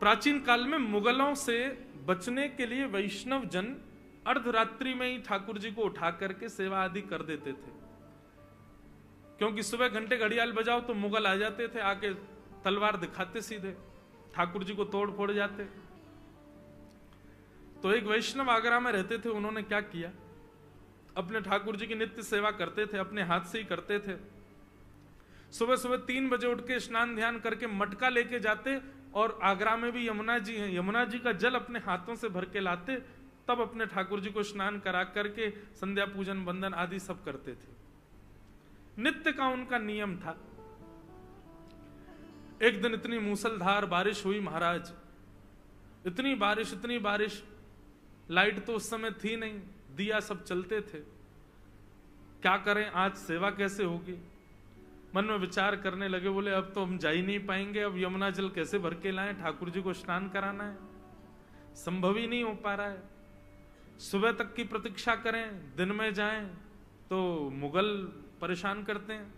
प्राचीन काल में मुगलों से बचने के लिए वैष्णव जन अर्धरात्रि में ही ठाकुर जी को उठा करके सेवा आदि कर देते थे, क्योंकि सुबह घंटे घड़ियाल बजाओ तो मुगल आ जाते थे, आके तलवार दिखाते सीधे ठाकुर जी को तोड़ फोड़ जाते। तो एक वैष्णव आगरा में रहते थे, उन्होंने क्या किया, अपने ठाकुर जी की नित्य सेवा करते थे, अपने हाथ से ही करते थे। सुबह सुबह 3 बजे उठ के स्नान ध्यान करके मटका लेके जाते, और आगरा में भी यमुना जी हैं, यमुना जी का जल अपने हाथों से भर के लाते, तब अपने ठाकुर जी को स्नान करा करके संध्या पूजन वंदन आदि सब करते थे। नित्य का उनका नियम था। एक दिन इतनी मूसलधार बारिश हुई महाराज, इतनी बारिश, लाइट तो उस समय थी नहीं, दिया सब चलते थे, क्या करें आज सेवा कैसे होगी। मन में विचार करने लगे, बोले अब तो हम जा ही नहीं पाएंगे, अब यमुना जल कैसे भर के लाएं, ठाकुर जी को स्नान कराना है, संभव ही नहीं हो पा रहा है। सुबह तक की प्रतीक्षा करें, दिन में जाएं तो मुगल परेशान करते हैं।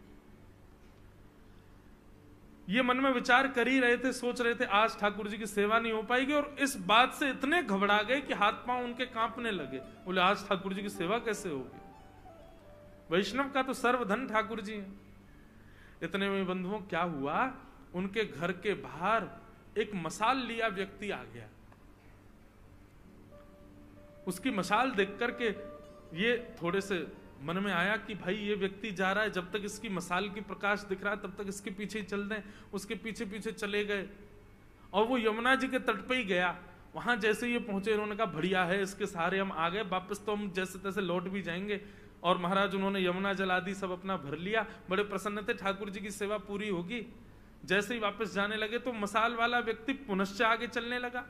ये मन में विचार कर ही रहे थे, सोच रहे थे आज ठाकुर जी की सेवा नहीं हो पाएगी, और इस बात से इतने घबरा गए कि हाथ पांव उनके कांपने लगे। बोले आज ठाकुर जी की सेवा कैसे होगी, वैष्णव का तो सर्वधन ठाकुर जी हैं। इतने में बंधुओं क्या हुआ, उनके घर के बाहर एक मशाल लिया व्यक्ति आ गया। उसकी मशाल देख करके ये थोड़े से मन में आया कि भाई ये व्यक्ति जा रहा है, जब तक इसकी मशाल की प्रकाश दिख रहा है तब तक इसके पीछे ही चल दें। उसके पीछे पीछे चले गए और वो यमुना जी के तट पे ही गया। वहां जैसे ये पहुंचे, इन्होंने कहा बढ़िया है, इसके सहारे हम आ गए, वापस तो हम जैसे तैसे लौट भी जाएंगे। और महाराज उन्होंने यमुना जल आदि सब अपना भर लिया, बड़े प्रसन्न थे, ठाकुर जी की सेवा पूरी होगी। जैसे ही वापस जाने लगे तो मशाल वाला व्यक्ति पुनश्च आगे चलने लगा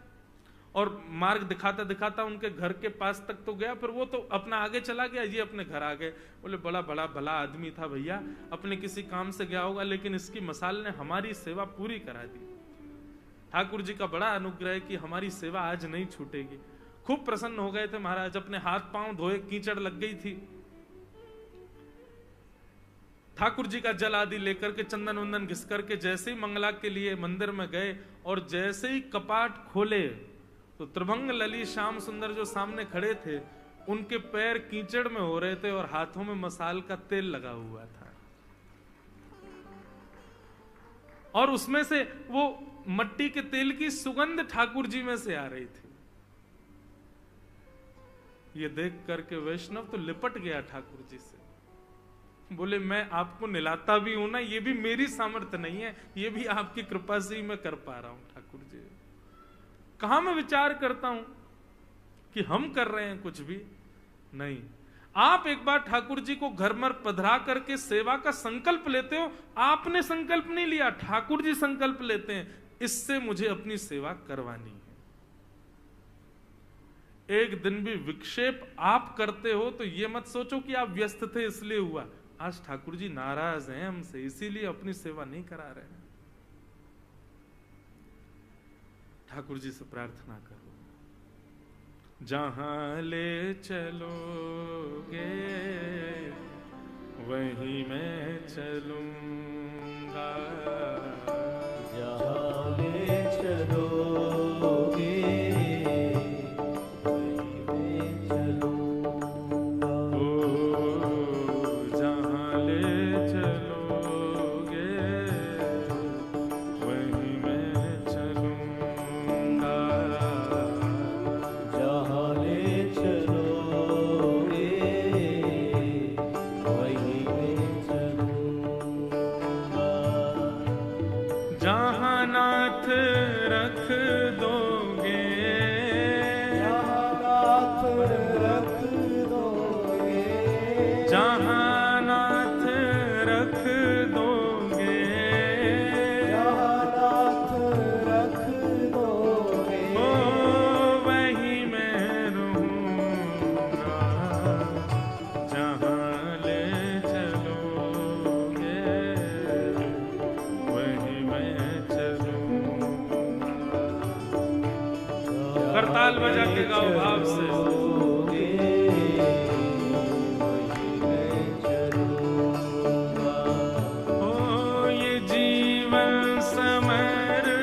और मार्ग दिखाता दिखाता उनके घर के पास तक तो गया, फिर वो तो अपना आगे चला गया, ये अपने घर आ गए। बोले बड़ा बड़ा भला आदमी था भैया, अपने किसी काम से गया होगा, लेकिन इसकी मशाल ने हमारी सेवा पूरी करा दी। ठाकुर जी का बड़ा अनुग्रह है कि हमारी सेवा आज नहीं छूटेगी। खूब प्रसन्न हो गए थे महाराज, अपने हाथ पांव धोए, कीचड़ लग गई थी। ठाकुर जी का जल आदि लेकर के चंदन वंदन घिस करके जैसे ही मंगला के लिए मंदिर में गए और जैसे ही कपाट खोले तो त्रिभंग लली श्याम सुंदर जो सामने खड़े थे, उनके पैर कीचड़ में हो रहे थे और हाथों में मसाल का तेल लगा हुआ था, और उसमें से वो मट्टी के तेल की सुगंध ठाकुर जी में से आ रही थी। ये देख करके वैष्णव तो लिपट गया ठाकुर जी से। बोले मैं आपको निलाता भी हूं ना, ये भी मेरी सामर्थ्य नहीं है, ये भी आपकी कृपा से ही मैं कर पा रहा हूं ठाकुर जी। कहां मैं विचार करता हूं कि हम कर रहे हैं, कुछ भी नहीं। आप एक बार ठाकुर जी को घर में पधरा करके सेवा का संकल्प लेते हो, आपने संकल्प नहीं लिया, ठाकुर जी संकल्प लेते हैं, इससे मुझे अपनी सेवा करवानी है। एक दिन भी विक्षेप आप करते हो तो ये मत सोचो कि आप व्यस्त थे इसलिए हुआ। आज ठाकुर जी नाराज हैं हमसे, इसीलिए अपनी सेवा नहीं करा रहे हैं। ठाकुर जी से प्रार्थना करो, जहां ले चलोगे वहीं मैं चलूंगा, जहां ले चलोगे वहीं मैं चलूंगा, जहां ले चलोगे वहीं मैं चलूंगा, जहां ले चलोगे वहीं मैं चलूंगा, जहां नाथ रख दोगे, जहां नाथ रख दोगे, जहां नाथ रख दोगे, जहां नाथ रख दोगे, ओ वहीं मैं रहूंगा, जहां ले चलोगे वहीं मैं चलूंगा। करताल बजा के गाओ भाव से, चलोगे वहीं मैं चलूंगा, ओ ये जीवन समर्पित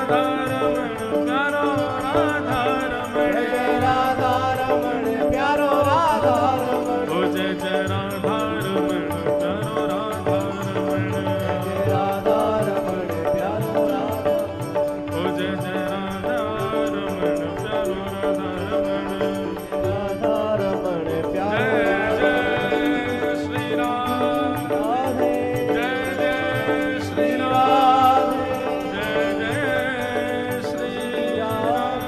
राधा रमण प्यारो राधा रमण, जय राधा रमण प्यारो राधा रमण, ओ जय जय राधा रमण प्यारो राधा रमण, जय राधा रमण प्यारो राधा, ओ जय जय राधा रमण प्यारो राधा रमण, राधा रमण प्यारो जय जय श्री राम, राधे, जय जय श्री राम, राधे, जय जय श्री राधे।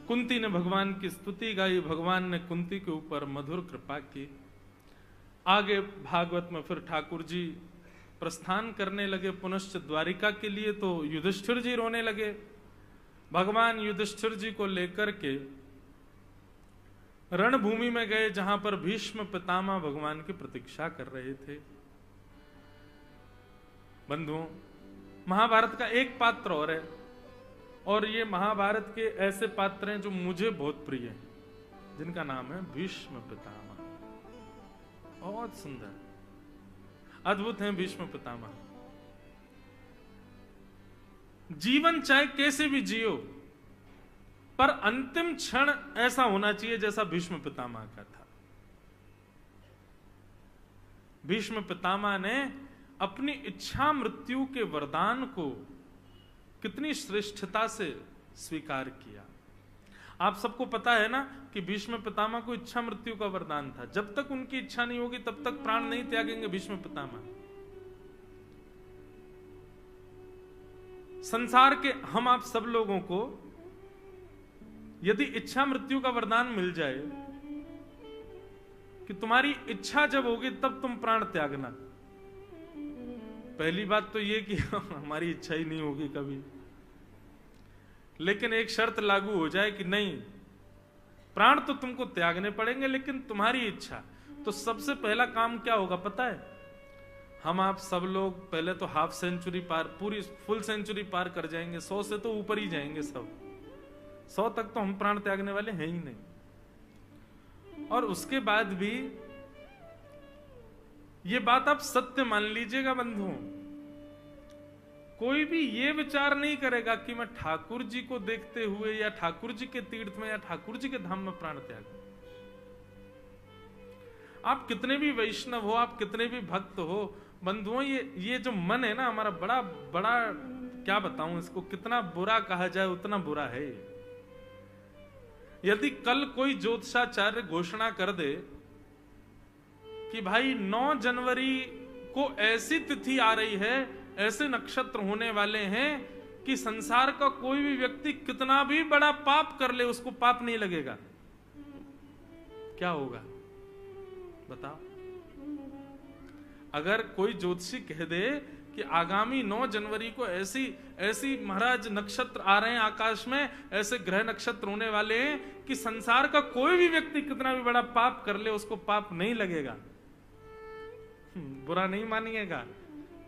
कुंती ने भगवान की स्तुति गाई, भगवान ने कुंती के ऊपर मधुर कृपा की। आगे भागवत में फिर ठाकुर जी प्रस्थान करने लगे पुनश्च द्वारिका के लिए, तो युधिष्ठिर जी रोने लगे। भगवान युधिष्ठिर जी को लेकर के रणभूमि में गए, जहां पर भीष्म पितामह भगवान की प्रतीक्षा कर रहे थे। बंधुओं, महाभारत का एक पात्र और है, और ये महाभारत के ऐसे पात्र हैं जो मुझे बहुत प्रिय हैं, जिनका नाम है भीष्म पितामह। बहुत सुंदर, अद्भुत हैं भीष्म पितामह। जीवन चाहे कैसे भी जियो, पर अंतिम क्षण ऐसा होना चाहिए जैसा भीष्म पितामह का था। भीष्म पितामह ने अपनी इच्छा मृत्यु के वरदान को कितनी श्रेष्ठता से स्वीकार किया। आप सबको पता है ना कि भीष्म पितामह को इच्छा मृत्यु का वरदान था। जब तक उनकी इच्छा नहीं होगी तब तक प्राण नहीं त्यागेंगे भीष्म पितामह। संसार के हम आप सब लोगों को यदि इच्छा मृत्यु का वरदान मिल जाए कि तुम्हारी इच्छा जब होगी तब तुम प्राण त्यागना, पहली बात तो ये कि हमारी इच्छा ही नहीं होगी कभी, लेकिन एक शर्त लागू हो जाए कि नहीं, प्राण तो तुमको त्यागने पड़ेंगे लेकिन तुम्हारी इच्छा। तो सबसे पहला काम क्या होगा पता है? हम आप सब लोग पहले तो हाफ सेंचुरी पार, पूरी फुल सेंचुरी पार कर जाएंगे, 100 से तो ऊपर ही जाएंगे सब। 100 तक तो हम प्राण त्यागने वाले हैं ही नहीं। और उसके बाद भी ये बात आप सत्य मान लीजिएगा बंधुओं, कोई भी ये विचार नहीं करेगा कि मैं ठाकुर जी को देखते हुए या ठाकुर जी के तीर्थ में या ठाकुर जी के धाम में प्राण त्याग। आप कितने भी वैष्णव हो, आप कितने भी भक्त हो बंधुओं, ये जो मन है ना हमारा, बड़ा बड़ा क्या बताऊं इसको, कितना बुरा कहा जाए उतना बुरा है। यदि कल कोई ज्योतिषाचार्य घोषणा कर दे कि भाई 9 जनवरी को ऐसी तिथि आ रही है, ऐसे नक्षत्र होने वाले हैं कि संसार का कोई भी व्यक्ति कितना भी बड़ा पाप कर ले उसको पाप नहीं लगेगा, क्या होगा बताओ? अगर कोई ज्योतिषी कह दे कि आगामी 9 जनवरी को ऐसी महाराज नक्षत्र आ रहे हैं आकाश में, ऐसे ग्रह नक्षत्र होने वाले हैं कि संसार का कोई भी व्यक्ति कितना भी बड़ा पाप कर ले उसको पाप नहीं लगेगा, बुरा नहीं मानिएगा,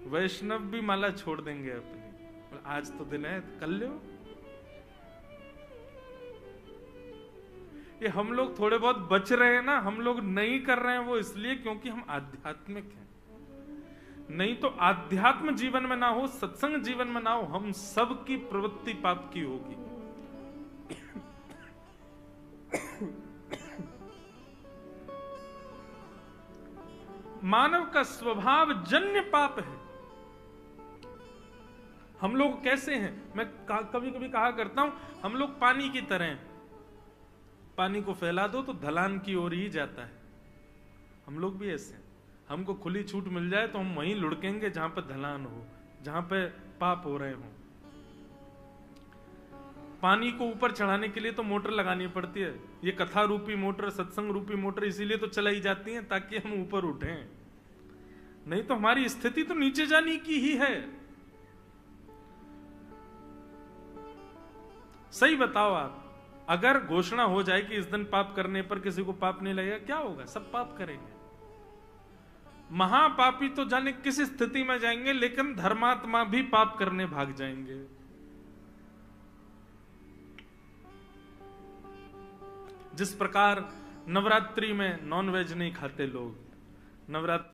वैष्णव भी माला छोड़ देंगे अपनी, आज तो दिन है कर लो। ये हम लोग थोड़े बहुत बच रहे हैं ना, हम लोग नहीं कर रहे हैं वो इसलिए क्योंकि हम आध्यात्मिक हैं। नहीं तो आध्यात्म जीवन में ना हो, सत्संग जीवन में ना हो, हम सब की प्रवृत्ति पाप की होगी। मानव का स्वभाव जन्य पाप है। हम लोग कैसे हैं, मैं कभी कभी कहा करता हूं, हम लोग पानी की तरह हैं। पानी को फैला दो तो ढलान की ओर ही जाता है। हम लोग भी ऐसे हैं, हमको खुली छूट मिल जाए तो हम वहीं लुढ़केंगे जहां पर ढलान हो, जहां पे पाप हो रहे हो। पानी को ऊपर चढ़ाने के लिए तो मोटर लगानी पड़ती है। ये कथा रूपी मोटर, सत्संग रूपी मोटर इसीलिए तो चलाई जाती है ताकि हम ऊपर उठें, नहीं तो हमारी स्थिति तो नीचे जाने की ही है। सही बताओ आप, अगर घोषणा हो जाए कि इस दिन पाप करने पर किसी को पाप नहीं लगेगा, क्या होगा? सब पाप करेंगे। महापापी तो जाने किस स्थिति में जाएंगे, लेकिन धर्मात्मा भी पाप करने भाग जाएंगे। जिस प्रकार नवरात्रि में नॉनवेज नहीं खाते लोग, नवरात्रि